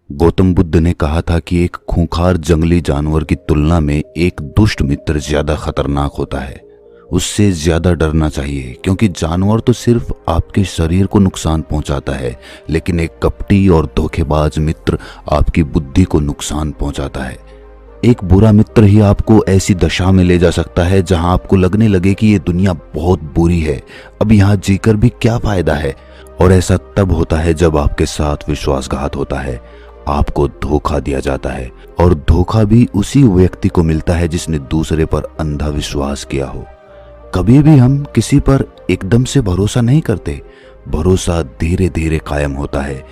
गौतम बुद्ध ने कहा था कि एक खूंखार जंगली जानवर की तुलना में एक दुष्ट मित्र ज्यादा खतरनाक होता है। उससे ज्यादा डरना चाहिए, क्योंकि जानवर तो सिर्फ आपके शरीर को नुकसान पहुंचाता है, लेकिन एक कपटी और धोखेबाज मित्र आपकी बुद्धि को नुकसान पहुंचाता है। एक बुरा मित्र ही आपको ऐसी दशा में ले जा सकता है जहां आपको लगने लगे कि ये दुनिया बहुत बुरी है, अब यहाँ जीकर भी क्या फायदा है। और ऐसा तब होता है जब आपके साथ विश्वासघात होता है, आपको धोखा दिया जाता है। और धोखा भी उसी व्यक्ति को मिलता है जिसने दूसरे पर अंधा विश्वास किया हो। कभी भी हम किसी पर एकदम से भरोसा नहीं करते, भरोसा धीरे धीरे कायम होता है।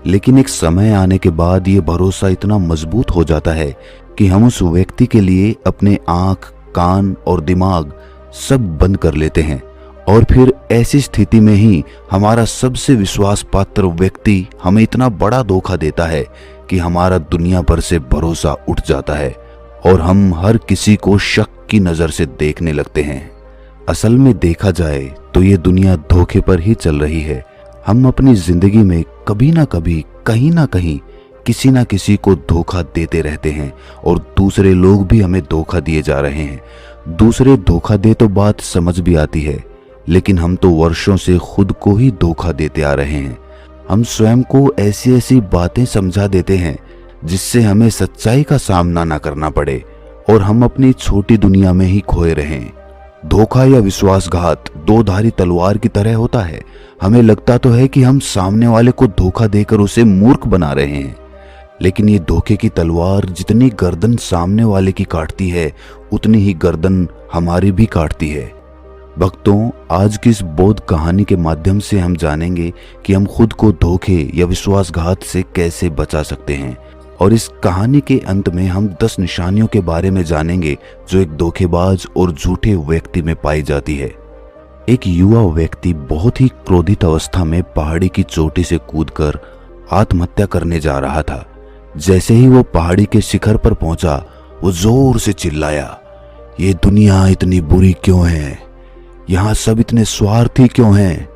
लेकिन एक समय आने के बाद ये भरोसा इतना मजबूत हो जाता है कि हम उस व्यक्ति के लिए अपने आंख, कान और दिमाग सब बंद कर लेते हैं। और फिर ऐसी स्थिति में ही हमारा सबसे विश्वास पात्र व्यक्ति हमें इतना बड़ा धोखा देता है कि हमारा दुनिया पर से भरोसा उठ जाता है और हम हर किसी को शक की नजर से देखने लगते हैं। असल में देखा जाए तो ये दुनिया धोखे पर ही चल रही है। हम अपनी जिंदगी में कभी ना कभी, कहीं ना कहीं किसी ना किसी को धोखा देते रहते हैं और दूसरे लोग भी हमें धोखा दिए जा रहे हैं। दूसरे धोखा दे तो बात समझ भी आती है, लेकिन हम तो वर्षों से खुद को ही धोखा देते आ रहे हैं। हम स्वयं को ऐसी ऐसी बातें समझा देते हैं जिससे हमें सच्चाई का सामना ना करना पड़े और हम अपनी छोटी दुनिया में ही खोए रहें। धोखा या विश्वासघात दो धारी तलवार की तरह होता है। हमें लगता तो है कि हम सामने वाले को धोखा देकर उसे मूर्ख बना रहे हैं, लेकिन ये धोखे की तलवार जितनी गर्दन सामने वाले की काटती है, उतनी ही गर्दन हमारी भी काटती है। भक्तों, आज की इस बोध कहानी के माध्यम से हम जानेंगे कि हम खुद को धोखे या विश्वासघात से कैसे बचा सकते हैं। और इस कहानी के अंत में हम 10 निशानियों के बारे में जानेंगे जो एक धोखेबाज और झूठे व्यक्ति में पाई जाती है। एक युवा व्यक्ति बहुत ही क्रोधित अवस्था में पहाड़ी की चोटी से कूदकर आत्महत्या करने जा रहा था। जैसे ही वो पहाड़ी के शिखर पर पहुंचा, वो जोर से चिल्लाया, ये दुनिया इतनी बुरी क्यों है? यहाँ सब इतने स्वार्थी क्यों हैं?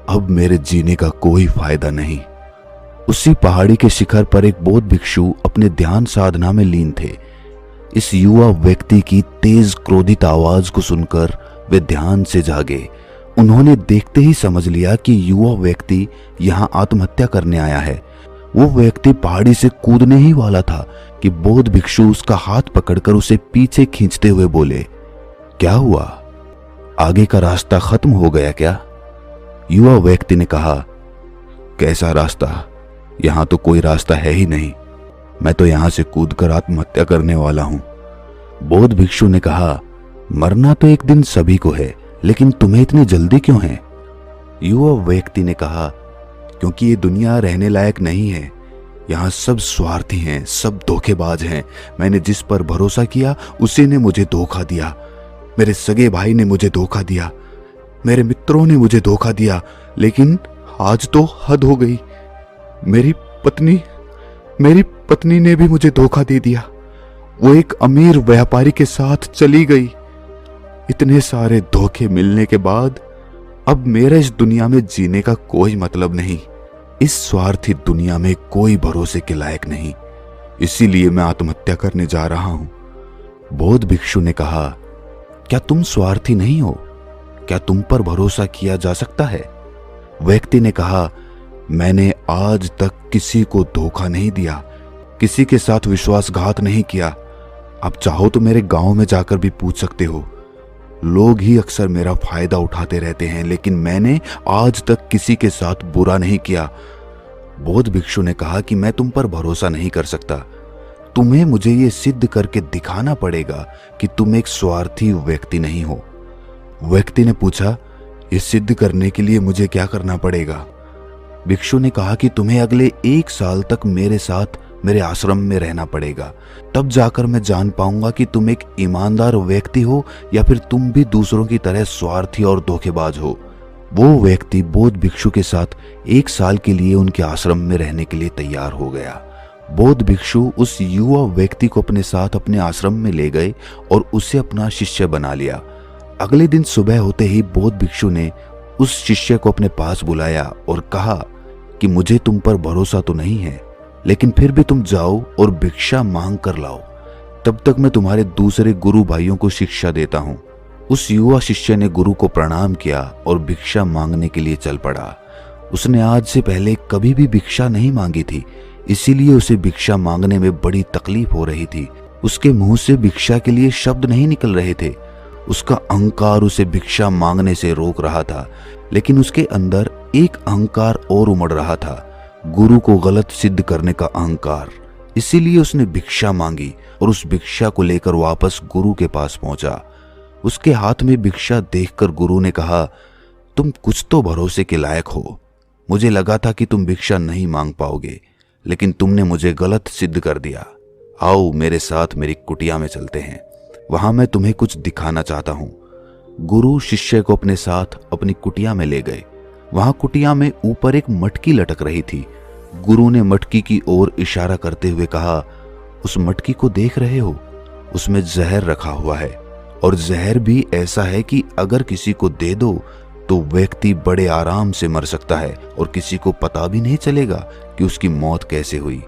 अब मेरे जीने का कोई फायदा नहीं। उसी पहाड़ी के शिखर पर एक बौद्ध भिक्षु अपने ध्यान साधना में लीन थे। इस युवा व्यक्ति की तेज क्रोधित आवाज को सुनकर वे ध्यान से जागे। उन्होंने देखते ही समझ लिया कि युवा व्यक्ति यहाँ आत्महत्या करने आया है। वो व्यक्ति पहाड़ी से कूदने ही वाला था कि बौद्ध भिक्षु उसका हाथ पकड़कर उसे पीछे खींचते हुए बोले, क्या हुआ? आगे का रास्ता खत्म हो गया क्या? युवा व्यक्ति ने कहा, कैसा रास्ता? यहां तो कोई रास्ता है ही नहीं। मैं तो यहां से कूदकर आत्महत्या करने वाला हूं। बौद्ध भिक्षु ने कहा, मरना तो एक दिन सभी को है, लेकिन तुम्हें इतनी जल्दी क्यों है? युवा व्यक्ति ने कहा, क्योंकि ये दुनिया रहने लायक नहीं है। यहाँ सब स्वार्थी हैं, सब धोखेबाज हैं। मैंने जिस पर भरोसा किया उसी ने मुझे धोखा दिया। मेरे सगे भाई ने मुझे धोखा दिया, मेरे मित्रों ने मुझे धोखा दिया, लेकिन आज तो हद हो गई। मेरी पत्नी ने भी मुझे धोखा दे दिया। वो एक अमीर व्यापारी के साथ चली गई। इतने सारे धोखे मिलने के बाद अब मेरा इस दुनिया में जीने का कोई मतलब नहीं। इस स्वार्थी दुनिया में कोई भरोसे के लायक नहीं, इसीलिए मैं आत्महत्या करने जा रहा हूं। बौद्ध भिक्षु ने कहा, क्या तुम स्वार्थी नहीं हो? क्या तुम पर भरोसा किया जा सकता है? व्यक्ति ने कहा, मैंने आज तक किसी को धोखा नहीं दिया, किसी के साथ विश्वासघात नहीं किया। आप चाहो तो मेरे गांव में जाकर भी पूछ सकते हो। लोग ही अक्सर मेरा फायदा उठाते रहते हैं, लेकिन मैंने आज तक किसी के साथ बुरा नहीं किया। बौद्ध भिक्षु ने कहा कि मैं तुम पर भरोसा नहीं कर सकता। तुम्हें मुझे ये सिद्ध करके दिखाना पड़ेगा कि तुम एक स्वार्थी व्यक्ति नहीं हो। व्यक्ति ने पूछा, ये सिद्ध करने के लिए मुझे क्या करना पड़ेगा? भिक्षु ने कहा कि तुम्हें अगले 1 साल तक मेरे साथ मेरे आश्रम में रहना पड़ेगा। तब जाकर मैं जान पाऊंगा कि तुम एक ईमानदार व्यक्ति हो या फिर तुम भी दूसरों की तरह स्वार्थी और धोखेबाज हो। वो व्यक्ति बौद्ध भिक्षु के साथ 1 साल के लिए उनके आश्रम में रहने के लिए तैयार हो गया। बौद्ध भिक्षु उस युवा व्यक्ति को अपने साथ अपने आश्रम में ले गए और उसे अपना शिष्य बना लिया। अगले दिन सुबह होते ही बौद्ध भिक्षु ने उस शिष्य को अपने पास बुलाया और कहा कि मुझे तुम पर भरोसा तो नहीं है, लेकिन फिर भी तुम जाओ और भिक्षा मांग कर लाओ, तब तक मैं तुम्हारे दूसरे गुरु भाइयों को शिक्षा देता हूँ। उस युवा शिष्य ने गुरु को प्रणाम किया और भिक्षा मांगने के लिए चल पड़ा। उसने आज से पहले कभी भी भिक्षा नहीं मांगी थी, इसीलिए उसे भिक्षा मांगने में बड़ी तकलीफ हो रही थी। उसके मुंह से भिक्षा के लिए शब्द नहीं निकल रहे थे। उसका अहंकार उसे भिक्षा मांगने से रोक रहा था, लेकिन उसके अंदर एक अहंकार और उमड़ रहा था, गुरु को गलत सिद्ध करने का अहंकार। इसीलिए उसने भिक्षा मांगी और उस भिक्षा को लेकर वापस गुरु के पास पहुंचा। उसके हाथ में भिक्षा देखकर गुरु ने कहा, तुम कुछ तो भरोसे के लायक हो। मुझे लगा था कि तुम भिक्षा नहीं मांग पाओगे, लेकिन तुमने मुझे गलत सिद्ध कर दिया। आओ मेरे साथ मेरी कुटिया में चलते हैं, वहां मैं तुम्हें कुछ दिखाना चाहता हूं। गुरु शिष्य को अपने साथ अपनी कुटिया में ले गए। वहां कुटिया में ऊपर एक मटकी लटक रही थी। गुरु ने मटकी की ओर इशारा करते हुए कहा, उस मटकी को देख रहे हो? उसमें जहर रखा हुआ है, और जहर भी ऐसा है कि अगर किसी को दे दो तो व्यक्ति बड़े आराम से मर सकता है और किसी को पता भी नहीं चलेगा कि उसकी मौत कैसे हुई।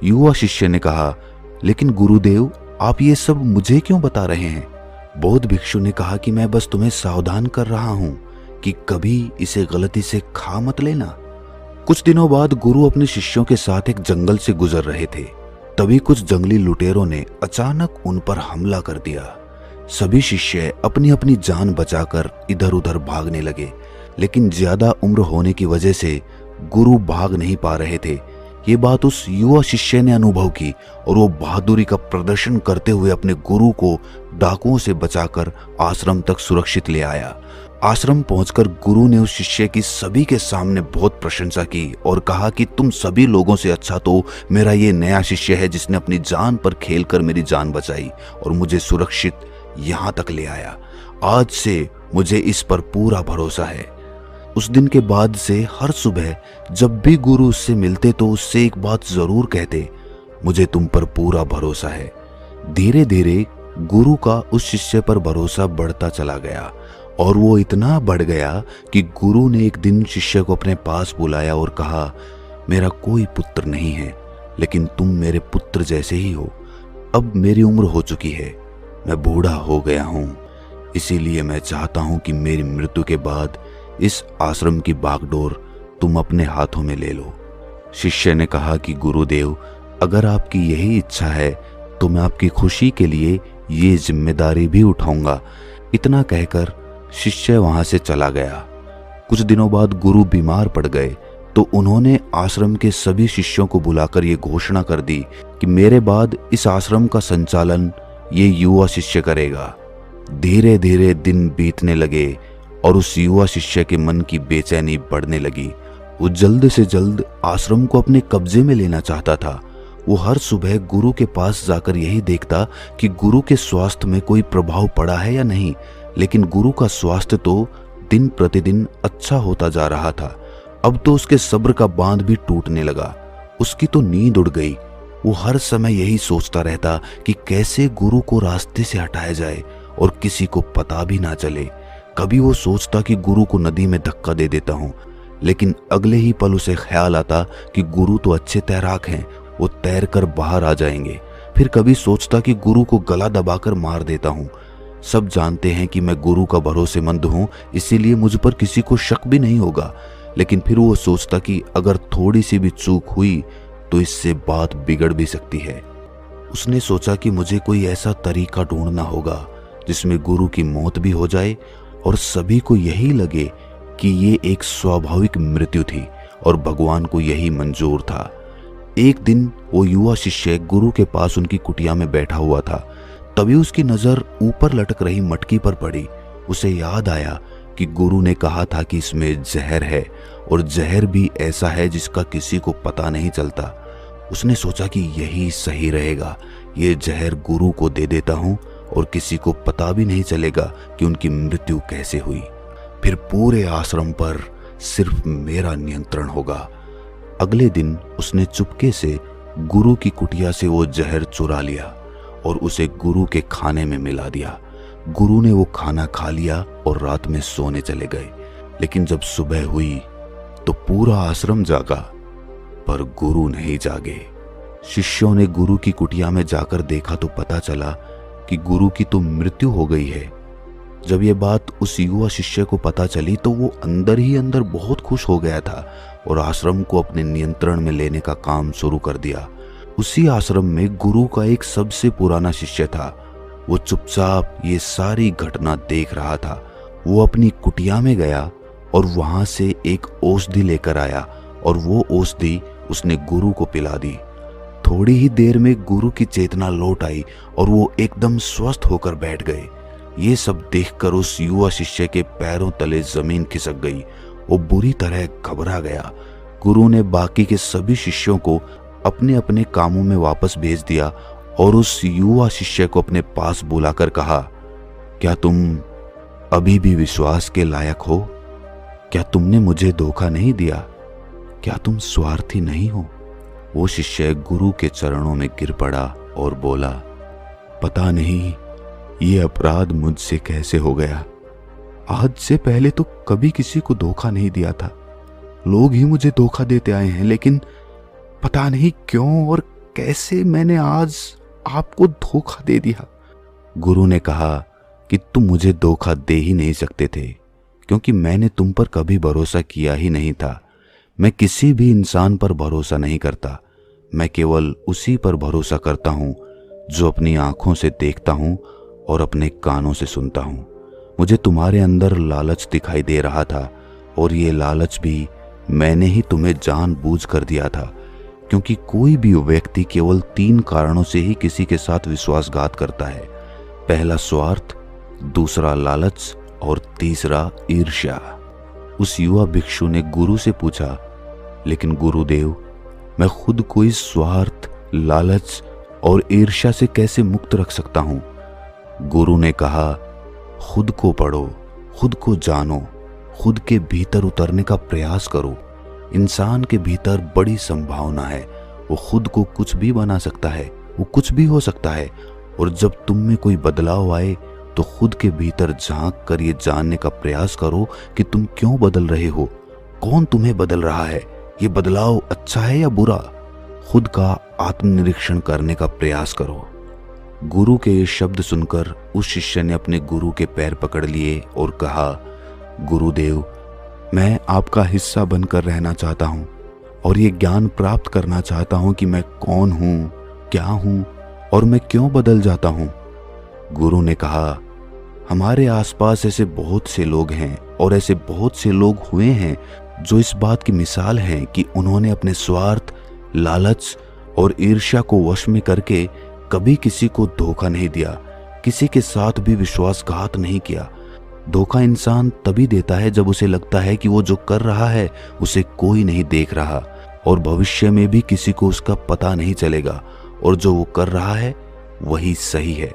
युवा शिष्य ने कहा, लेकिन गुरुदेव, आप ये सब मुझे क्यों बता रहे हैं? बौद्ध भिक्षु ने कहा कि मैं बस तुम्हें सावधान कर रहा हूं कि कभी इसे गलती से खा मत लेना। कुछ दिनों बाद गुरु अपने शिष्यों के साथ एक जंगल से गुजर रहे थे। तभी कुछ जंगली लुटेरों ने अचानक उन पर हमला कर दिया। सभी शिष्य अपनी अपनी जान बचाकर इधर उधर भागने लगे, लेकिन ज्यादा उम्र होने की वजह से गुरु भाग नहीं पा रहे थे। ये बात उस युवा शिष्य ने अनुभव की और वो बहादुरी का प्रदर्शन करते हुए अपने गुरु को डाकुओं से बचाकर आश्रम तक सुरक्षित ले आया। आश्रम पहुंचकर गुरु ने उस शिष्य की सभी के सामने बहुत प्रशंसा की और कहा कि तुम सभी लोगों से अच्छा तो मेरा ये नया शिष्य है, जिसने अपनी जान पर खेलकर मेरी जान बचाई और मुझे सुरक्षित यहाँ तक ले आया। आज से मुझे इस पर पूरा भरोसा है। उस दिन के बाद से हर सुबह जब भी गुरु उससे मिलते तो उससे एक बात जरूर कहते, मुझे तुम पर पूरा भरोसा है। धीरे धीरे गुरु का उस शिष्य पर भरोसा बढ़ता चला गया और वो इतना बढ़ गया कि गुरु ने एक दिन शिष्य को अपने पास बुलाया और कहा, मेरा कोई पुत्र नहीं है, लेकिन तुम मेरे पुत्र जैसे ही हो। अब मेरी उम्र हो चुकी है, मैं बूढ़ा हो गया हूँ, इसीलिए मैं चाहता हूँ कि मेरी मृत्यु के बाद इस आश्रम की बागडोर तुम अपने हाथों में ले लो। शिष्य ने कहा कि गुरुदेव, अगर आपकी यही इच्छा है तो मैं आपकी खुशी के लिए ये जिम्मेदारी भी उठाऊंगा। इतना कहकर शिष्य वहां से चला गया। कुछ दिनों बाद गुरु बीमार पड़ गए तो उन्होंने आश्रम के सभी शिष्यों को बुलाकर ये घोषणा कर दी कि मेरे बाद इस आश्रम का संचालन ये युवा शिष्य करेगा। धीरे धीरे दिन बीतने लगे और उस युवा शिष्य के मन की बेचैनी बढ़ने लगी। वो जल्द से जल्द आश्रम को अपने कब्जे में लेना चाहता था। वो हर सुबह गुरु के पास जाकर यही देखता कि गुरु के स्वास्थ्य में कोई प्रभाव पड़ा है या नहीं, लेकिन गुरु का स्वास्थ्य तो दिन प्रतिदिन अच्छा होता जा रहा था। अब तो उसके सब्र का बांध भी टूटने लगा। उसकी तो नींद उड़ गई। वो हर समय यही सोचता रहता कि कैसे गुरु को रास्ते से हटाया जाए और किसी को पता भी ना चले। कभी वो सोचता कि गुरु को नदी में धक्का दे देता हूँ, लेकिन अगले ही पल उसे ख्याल आता कि गुरु तो अच्छे तैराक हैं, वो तैर कर बाहर आ जाएंगे। फिर कभी सोचता कि गुरु को गला दबाकर मार देता हूँ। सब जानते हैं कि मैं गुरु का भरोसेमंद हूँ, इसीलिए मुझ पर किसी को शक भी नहीं होगा। लेकिन फिर वो सोचता कि अगर थोड़ी सी भी चूक हुई तो इससे बात बिगड़ भी सकती है। उसने सोचा कि मुझे कोई ऐसा तरीका ढूंढना होगा जिसमें गुरु की मौत भी हो जाए और सभी को यही लगे कि ये एक स्वाभाविक मृत्यु थी और भगवान को यही मंजूर था। एक दिन वो युवा शिष्य गुरु के पास उनकी कुटिया में बैठा हुआ था। तभी उसकी नजर ऊपर लटक रही मटकी पर पड़ी। उसे याद आया कि गुरु ने कहा था कि इसमें जहर है और जहर भी ऐसा है जिसका किसी को पता नहीं चलता। उसने सोचा कि यही सही रहेगा, ये जहर गुरु को दे देता हूँ और किसी को पता भी नहीं चलेगा कि उनकी मृत्यु कैसे हुई। फिर पूरे आश्रम पर सिर्फ मेरा नियंत्रण होगा। अगले दिन उसने चुपके से गुरु की कुटिया से वो जहर चुरा लिया और उसे गुरु के खाने में मिला दिया। गुरु ने वो खाना खा लिया और रात में सोने चले गए। लेकिन जब सुबह हुई तो पूरा आश्रम जागा। पर गुरु नहीं जागे। शिष्यों ने गुरु की कुटिया में जाकर देखा तो पता चला कि गुरु की तो मृत्यु हो गई है। जब ये बात उस युवा शिष्य को पता चली तो वो अंदर ही अंदर बहुत खुश हो गया था और आश्रम को अपने नियंत्रण में लेने का काम शुरू कर दिया। उसी आश्रम में गुरु का एक सबसे पुराना शिष्य था। वो चुपचाप ये सारी घटना देख रहा था। वो अपनी कुटिया में गया और वहां से एक औषधि लेकर आया और वो औषधि उसने गुरु को पिला दी। थोड़ी ही देर में गुरु की चेतना लौट आई और वो एकदम स्वस्थ होकर बैठ गए। ये सब देखकर उस युवा शिष्य के पैरों तले जमीन खिसक गई। वो बुरी तरह घबरा गया। गुरु ने बाकी के सभी शिष्यों को अपने अपने कामों में वापस भेज दिया और उस युवा शिष्य को अपने पास बुलाकर कहा, क्या तुम अभी भी विश्वास के लायक हो? क्या तुमने मुझे धोखा नहीं दिया? क्या तुम स्वार्थी नहीं हो? वो शिष्य गुरु के चरणों में गिर पड़ा और बोला, पता नहीं ये अपराध मुझसे कैसे हो गया। आज से पहले तो कभी किसी को धोखा नहीं दिया था। लोग ही मुझे धोखा देते आए हैं, लेकिन पता नहीं क्यों और कैसे मैंने आज आपको धोखा दे दिया। गुरु ने कहा कि तुम मुझे धोखा दे ही नहीं सकते थे, क्योंकि मैंने तुम पर कभी भरोसा किया ही नहीं था। मैं किसी भी इंसान पर भरोसा नहीं करता। मैं केवल उसी पर भरोसा करता हूँ जो अपनी आंखों से देखता हूँ और अपने कानों से सुनता हूँ। मुझे तुम्हारे अंदर लालच दिखाई दे रहा था और ये लालच भी मैंने ही तुम्हें जानबूझ कर दिया था, क्योंकि कोई भी व्यक्ति केवल 3 कारणों से ही किसी के साथ विश्वासघात करता है। पहला स्वार्थ, दूसरा लालच और तीसरा ईर्ष्या। उस युवा भिक्षु ने गुरु से पूछा, लेकिन गुरुदेव, मैं खुद को इस स्वार्थ, लालच और ईर्ष्या से कैसे मुक्त रख सकता हूं? गुरु ने कहा, खुद को पढ़ो, खुद को जानो, खुद के भीतर उतरने का प्रयास करो। इंसान के भीतर बड़ी संभावना है। वो खुद को कुछ भी बना सकता है, वो कुछ भी हो सकता है। और जब तुम में कोई बदलाव आए तो खुद के भीतर झांक कर ये जानने का प्रयास करो कि तुम क्यों बदल रहे हो, कौन तुम्हें बदल रहा है, ये बदलाव अच्छा है या बुरा। खुद का आत्मनिरीक्षण करने का प्रयास करो। गुरु के ये शब्द सुनकर उस शिष्य ने अपने गुरु के पैर पकड़ लिए और कहा, गुरुदेव, मैं आपका हिस्सा बनकर रहना चाहता हूँ और ये ज्ञान प्राप्त करना चाहता हूँ कि मैं कौन हूँ, क्या हूँ और मैं क्यों बदल जाता हूँ। गुरु ने कहा, हमारे आसपास ऐसे बहुत से लोग हैं और ऐसे बहुत से लोग हुए हैं जो इस बात की मिसाल हैं कि उन्होंने अपने स्वार्थ, लालच और ईर्ष्या को वश में करके कभी किसी को धोखा नहीं दिया, किसी के साथ भी विश्वासघात नहीं किया। धोखा इंसान तभी देता है जब उसे लगता है कि वो जो कर रहा है उसे कोई नहीं देख रहा और भविष्य में भी किसी को उसका पता नहीं चलेगा और जो वो कर रहा है वही सही है।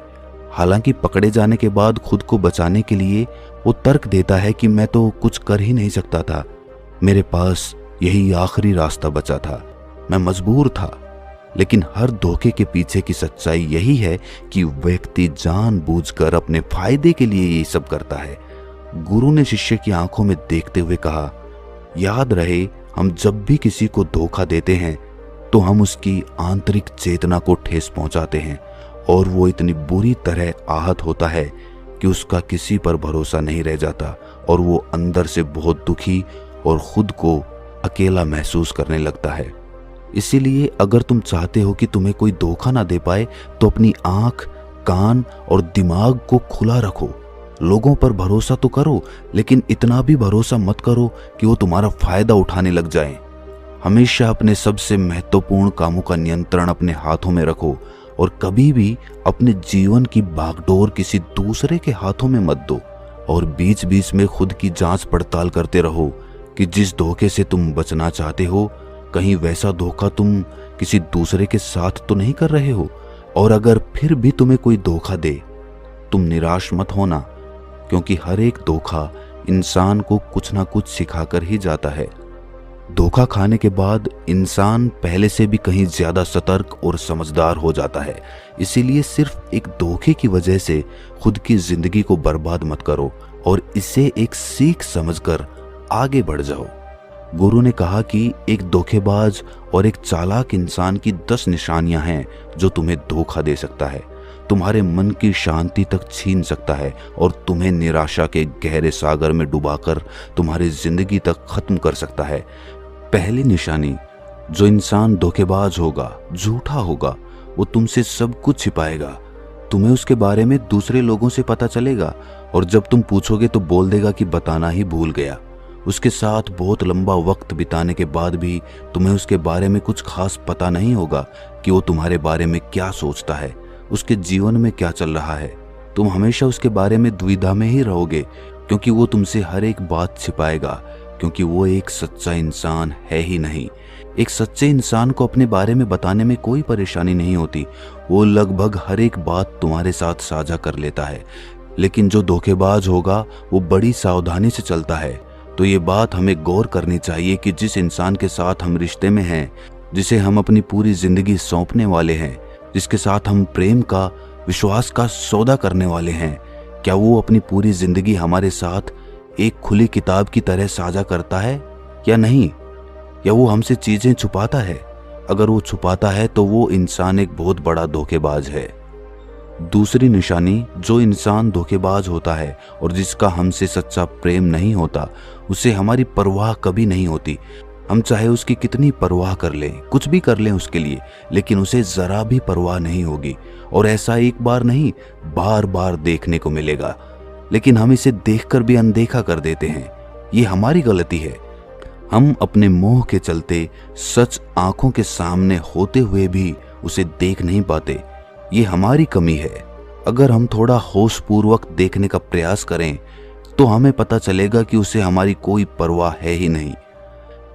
हालांकि पकड़े जाने के बाद खुद को बचाने के लिए वो तर्क देता है कि मैं तो कुछ कर ही नहीं सकता था, मेरे पास यही आखिरी रास्ता बचा था, मैं मजबूर था। लेकिन हर धोखे के पीछे की सच्चाई यही है कि व्यक्ति जानबूझकर अपने फायदे के लिए ये सब करता है। गुरु ने शिष्य की आंखों में देखते हुए कहा, याद रहे, हम जब भी किसी को धोखा देते हैं तो हम उसकी आंतरिक चेतना को ठेस पहुंचाते हैं और वो इतनी बुरी तरह आहत होता है कि उसका किसी पर भरोसा नहीं रह जाता और वो अंदर से बहुत दुखी और खुद को अकेला महसूस करने लगता है। इसीलिए अगर तुम चाहते हो कि तुम्हें कोई धोखा ना दे पाए तो अपनी आंख, कान और दिमाग को खुला रखो। लोगों पर भरोसा तो करो, लेकिन इतना भी भरोसा मत करो कि वो तुम्हारा फायदा उठाने लग जाएं। हमेशा अपने सबसे महत्वपूर्ण कामों का नियंत्रण अपने हाथों में रखो और कभी भी अपने जीवन की बागडोर किसी दूसरे के हाथों में मत दो। और बीच बीच में खुद की जांच पड़ताल करते रहो कि जिस धोखे से तुम बचना चाहते हो, कहीं वैसा धोखा तुम किसी दूसरे के साथ तो नहीं कर रहे हो। और अगर फिर भी तुम्हें कोई धोखा दे, तुम निराश मत होना, क्योंकि हर एक धोखा इंसान को कुछ ना कुछ सिखाकर ही जाता है। धोखा खाने के बाद इंसान पहले से भी कहीं ज्यादा सतर्क और समझदार हो जाता है। इसीलिए सिर्फ एक धोखे की वजह से खुद की जिंदगी को बर्बाद मत करो और इसे एक सीख समझकर आगे बढ़ जाओ। गुरु ने कहा कि एक धोखेबाज और एक चालाक इंसान की 10 निशानियां हैं जो तुम्हें धोखा दे सकता है, तुम्हारे मन की शांति तक छीन सकता है और तुम्हें निराशा के गहरे सागर में डुबाकर तुम्हारी जिंदगी तक खत्म कर सकता है। पहली निशानी, जो इंसान धोखेबाज होगा, झूठा होगा, वो तुमसे सब कुछ छिपाएगा। तुम्हें उसके बारे में दूसरे लोगों से पता चलेगा और जब तुम पूछोगे तो बोल देगा कि बताना ही भूल गया। उसके साथ बहुत लंबा वक्त बिताने के बाद भी तुम्हें उसके बारे में कुछ खास पता नहीं होगा कि वो तुम्हारे बारे में क्या सोचता है, उसके जीवन में क्या चल रहा है। तुम हमेशा उसके बारे में दुविधा में ही रहोगे क्योंकि वो तुमसे हर एक बात छिपाएगा, क्योंकि वो एक सच्चा इंसान है ही नहीं। एक सच्चे इंसान को अपने बारे में बताने में कोई परेशानी नहीं होती, वो लगभग हर एक बात तुम्हारे साथ साझा कर लेता है। लेकिन जो धोखेबाज होगा वो बड़ी सावधानी से चलता है। तो ये बात हमें गौर करनी चाहिए कि जिस इंसान के साथ हम रिश्ते में हैं, जिसे हम अपनी पूरी जिंदगी सौंपने वाले हैं, जिसके साथ हम प्रेम का, विश्वास का सौदा करने वाले हैं, क्या वो अपनी पूरी जिंदगी हमारे साथ एक खुली किताब की तरह साझा करता है या नहीं? या वो हमसे चीजें छुपाता है? अगर वो छुपाता है तो वो इंसान एक बहुत बड़ा धोखेबाज है। दूसरी निशानी, जो इंसान धोखेबाज होता है और जिसका हमसे सच्चा प्रेम नहीं होता, उसे हमारी परवाह कभी नहीं होती। हम चाहे उसकी कितनी परवाह कर लें, कुछ भी कर लें उसके लिए, लेकिन उसे जरा भी परवाह नहीं होगी। और ऐसा एक बार नहीं, बार बार देखने को मिलेगा। लेकिन हम इसे देखकर भी अनदेखा कर देते हैं। ये हमारी गलती है। हम अपने मोह के चलते सच आंखों के सामने होते हुए भी उसे देख नहीं पाते। ये हमारी कमी है। अगर हम थोड़ा होशपूर्वक देखने का प्रयास करें तो हमें पता चलेगा कि उसे हमारी कोई परवाह है ही नहीं।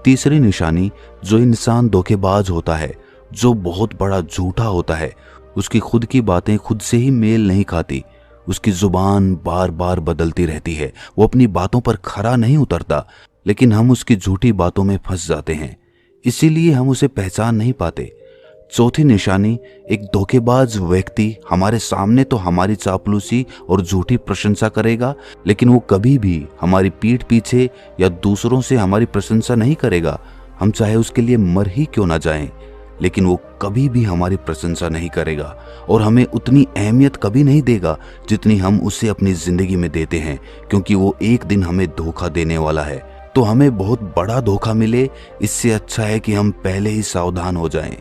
तीसरी निशानी, जो इंसान धोखेबाज होता है, जो बहुत बड़ा झूठा होता है, उसकी खुद की बातें खुद से ही मेल नहीं खाती। उसकी जुबान बार बार बदलती रहती है। वो अपनी बातों पर खरा नहीं उतरता, लेकिन हम उसकी झूठी बातों में फंस जाते हैं, इसीलिए हम उसे पहचान नहीं पाते। चौथी निशानी, एक धोखेबाज व्यक्ति हमारे सामने तो हमारी चापलूसी और झूठी प्रशंसा करेगा, लेकिन वो कभी भी हमारी पीठ पीछे या दूसरों से हमारी प्रशंसा नहीं करेगा। हम चाहे उसके लिए मर ही क्यों ना जाएं, लेकिन वो कभी भी हमारी प्रशंसा नहीं करेगा और हमें उतनी अहमियत कभी नहीं देगा जितनी हम उसे अपनी जिंदगी में देते हैं, क्योंकि वो एक दिन हमें धोखा देने वाला है। तो हमें बहुत बड़ा धोखा मिले, इससे अच्छा है कि हम पहले ही सावधान हो जाएं।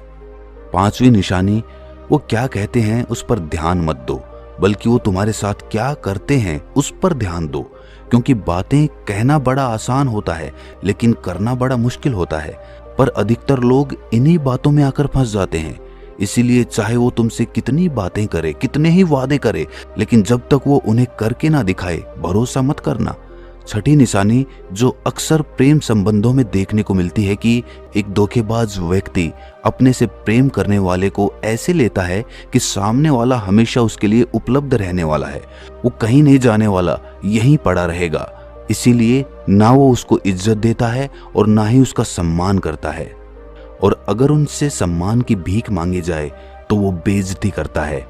पांचवी निशानी, वो क्या कहते हैं उस पर ध्यान मत दो, बल्कि वो तुम्हारे साथ क्या करते हैं उस पर ध्यान दो, क्योंकि बातें कहना बड़ा आसान होता है लेकिन करना बड़ा मुश्किल होता है। पर अधिकतर लोग इन्हीं बातों में आकर फंस जाते हैं। इसीलिए चाहे वो तुमसे कितनी बातें करे, कितने ही वादे करे, लेकिन जब तक वो उन्हें करके ना दिखाए, भरोसा मत करना। छठी निशानी, जो अक्सर प्रेम संबंधों में देखने को मिलती है कि एक धोखेबाज व्यक्ति अपने से प्रेम करने वाले को ऐसे लेता है कि सामने वाला हमेशा उसके लिए उपलब्ध रहने वाला है, वो कहीं नहीं जाने वाला, यहीं पड़ा रहेगा। इसीलिए ना वो उसको इज्जत देता है और ना ही उसका सम्मान करता है। और अगर उनसे सम्मान की भीख मांगी जाए तो वो बेइज्जती करता है।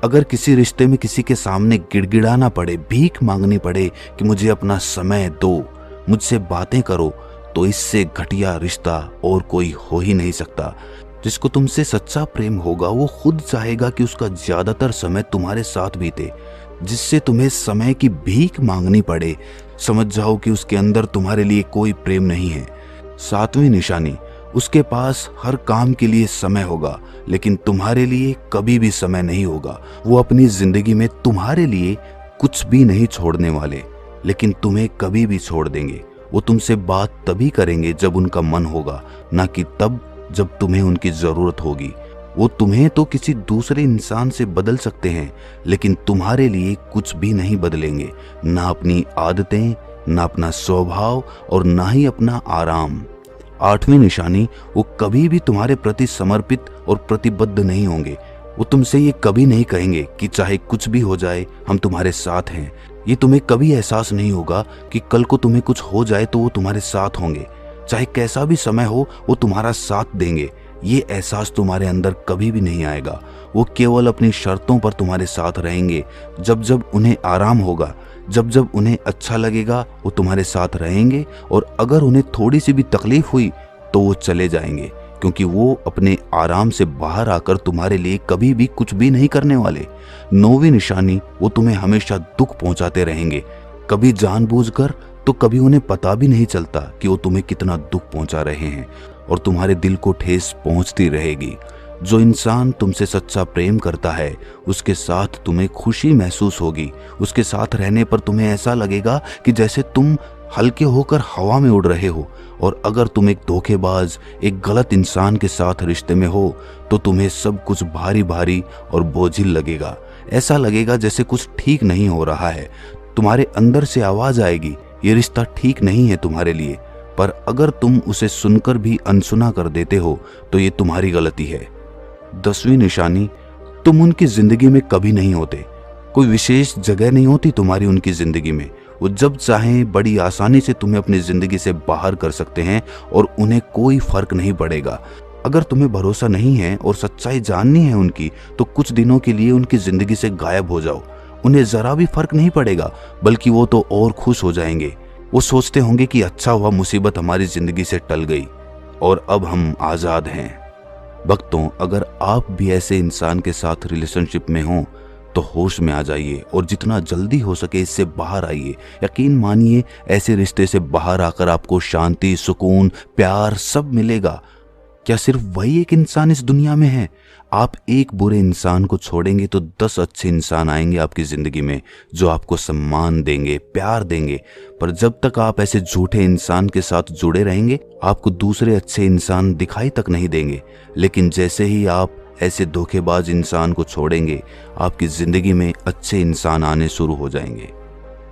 अगर किसी रिश्ते में किसी के सामने गिड़गिड़ाना पड़े, भीख मांगनी पड़े कि मुझे अपना समय दो, मुझसे बातें करो, तो इससे घटिया रिश्ता और कोई हो ही नहीं सकता। जिसको तुमसे सच्चा प्रेम होगा वो खुद चाहेगा कि उसका ज्यादातर समय तुम्हारे साथ बीते। जिससे तुम्हें समय की भीख मांगनी पड़े, समझ जाओ कि उसके अंदर तुम्हारे लिए कोई प्रेम नहीं है। सातवीं निशानी, उसके पास हर काम के लिए समय होगा लेकिन तुम्हारे लिए कभी भी समय नहीं होगा। वो अपनी जिंदगी में तुम्हारे लिए कुछ भी नहीं छोड़ने वाले, लेकिन तुम्हें कभी भी छोड़ देंगे। वो तुमसे बात तभी करेंगे जब उनका मन होगा, ना कि तब जब तुम्हें उनकी जरूरत होगी। वो तुम्हें तो किसी दूसरे इंसान से बदल सकते हैं, लेकिन तुम्हारे लिए कुछ भी नहीं बदलेंगे, ना अपनी आदतें, ना अपना स्वभाव और ना ही अपना आराम। आठवीं निशानी, वो कभी भी तुम्हारे प्रति समर्पित और प्रतिबद्ध नहीं होंगे। वो तुमसे ये कभी नहीं कहेंगे कि चाहे कुछ भी हो जाए हम तुम्हारे साथ हैं। ये तुम्हें कभी एहसास नहीं होगा कि कल को तुम्हें कुछ हो जाए तो वो तुम्हारे साथ होंगे। चाहे कैसा भी समय हो वो तुम्हारा साथ देंगे। ये एहसास तुम्हारे अंदर कभी भी नहीं आएगा। वो केवल अपनी शर्तों पर तुम्हारे साथ रहेंगे। जब जब उन्हें आराम होगा, जब जब उन्हें अच्छा लगेगा वो तुम्हारे साथ रहेंगे, और अगर उन्हें थोड़ी सी भी तकलीफ हुई तो वो चले जाएंगे, क्योंकि वो अपने आराम से बाहर आकर तुम्हारे लिए कभी भी कुछ भी नहीं करने वाले। 9वीं निशानी, वो तुम्हें हमेशा दुख पहुंचाते रहेंगे, कभी जानबूझकर तो कभी उन्हें पता भी नहीं चलता कि वो तुम्हें कितना दुख पहुंचा रहे हैं, और तुम्हारे दिल को ठेस पहुंचती रहेगी। जो इंसान तुमसे सच्चा प्रेम करता है उसके साथ तुम्हें खुशी महसूस होगी। उसके साथ रहने पर तुम्हें ऐसा लगेगा कि जैसे तुम हल्के होकर हवा में उड़ रहे हो। और अगर तुम एक धोखेबाज, एक गलत इंसान के साथ रिश्ते में हो तो तुम्हें सब कुछ भारी भारी और बोझिल लगेगा। ऐसा लगेगा जैसे कुछ ठीक नहीं हो रहा है। तुम्हारे अंदर से आवाज आएगी, ये रिश्ता ठीक नहीं है तुम्हारे लिए। पर अगर तुम उसे सुनकर भी अनसुना कर देते हो तो ये तुम्हारी गलती है। 10वीं निशानी, तुम उनकी जिंदगी में कभी नहीं होते। कोई विशेष जगह नहीं होती तुम्हारी उनकी जिंदगी में। वो जब चाहें बड़ी आसानी से तुम्हें अपनी जिंदगी से बाहर कर सकते हैं और उन्हें कोई फर्क नहीं पड़ेगा। अगर तुम्हें भरोसा नहीं है और सच्चाई जाननी है उनकी, तो कुछ दिनों के लिए उनकी जिंदगी से गायब हो जाओ। उन्हें जरा भी फर्क नहीं पड़ेगा, बल्कि वो तो और खुश हो जाएंगे। वो सोचते होंगे कि अच्छा हुआ मुसीबत हमारी जिंदगी से टल गई और अब हम आजाद हैं। भक्तों, अगर आप भी ऐसे इंसान के साथ रिलेशनशिप में हो तो होश में आ जाइए और जितना जल्दी हो सके इससे बाहर आइए। यकीन मानिए, ऐसे रिश्ते से बाहर आकर आपको शांति, सुकून, प्यार सब मिलेगा। क्या सिर्फ वही एक इंसान इस दुनिया में है? आप एक बुरे इंसान को छोड़ेंगे तो 10 अच्छे इंसान आएंगे आपकी जिंदगी में, जो आपको सम्मान देंगे, प्यार देंगे। पर जब तक आप ऐसे झूठे इंसान के साथ जुड़े रहेंगे, आपको दूसरे अच्छे इंसान दिखाई तक नहीं देंगे। लेकिन जैसे ही आप ऐसे धोखेबाज इंसान को छोड़ेंगे, आपकी जिंदगी में अच्छे इंसान आने शुरू हो जाएंगे।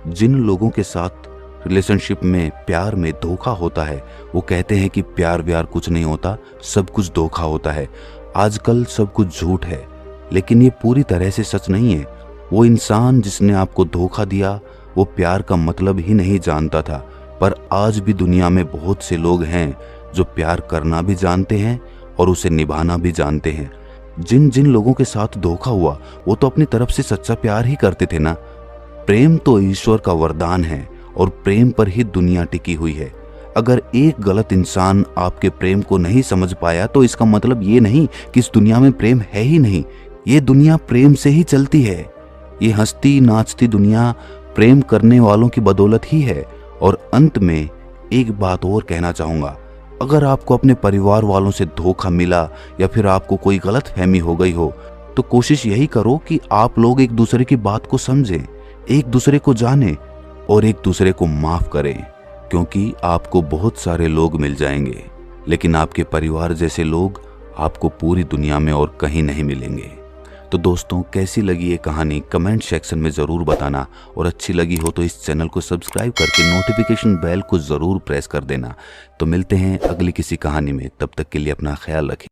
जिन लोगों के साथ रिलेशनशिप में, प्यार में धोखा होता है, वो कहते हैं कि प्यार व्यार कुछ नहीं होता, सब कुछ धोखा होता है। आजकल सब कुछ झूठ है, लेकिन ये पूरी तरह से सच नहीं है। वो इंसान जिसने आपको धोखा दिया, वो प्यार का मतलब ही नहीं जानता था। पर आज भी दुनिया में बहुत से लोग हैं जो प्यार करना भी जानते हैं और उसे निभाना भी जानते हैं। जिन जिन लोगों के साथ धोखा हुआ, वो तो अपनी तरफ से सच्चा प्यार ही करते थे ना। प्रेम तो ईश्वर का वरदान है और प्रेम पर ही दुनिया टिकी हुई है। अगर एक गलत इंसान आपके प्रेम को नहीं समझ पाया तो इसका मतलब ये नहीं कि इस दुनिया में प्रेम है ही नहीं। ये दुनिया प्रेम से ही चलती है। ये हंसती नाचती दुनिया प्रेम करने वालों की बदौलत ही है। और अंत में एक बात और कहना चाहूंगा, अगर आपको अपने परिवार वालों से धोखा मिला या फिर आपको कोई गलत फहमी हो गई हो, तो कोशिश यही करो कि आप लोग एक दूसरे की बात को समझें, एक दूसरे को जानें और एक दूसरे को माफ करें। क्योंकि आपको बहुत सारे लोग मिल जाएंगे, लेकिन आपके परिवार जैसे लोग आपको पूरी दुनिया में और कहीं नहीं मिलेंगे। तो दोस्तों, कैसी लगी ये कहानी कमेंट सेक्शन में ज़रूर बताना, और अच्छी लगी हो तो इस चैनल को सब्सक्राइब करके नोटिफिकेशन बेल को ज़रूर प्रेस कर देना। तो मिलते हैं अगली किसी कहानी में, तब तक के लिए अपना ख्याल रखें।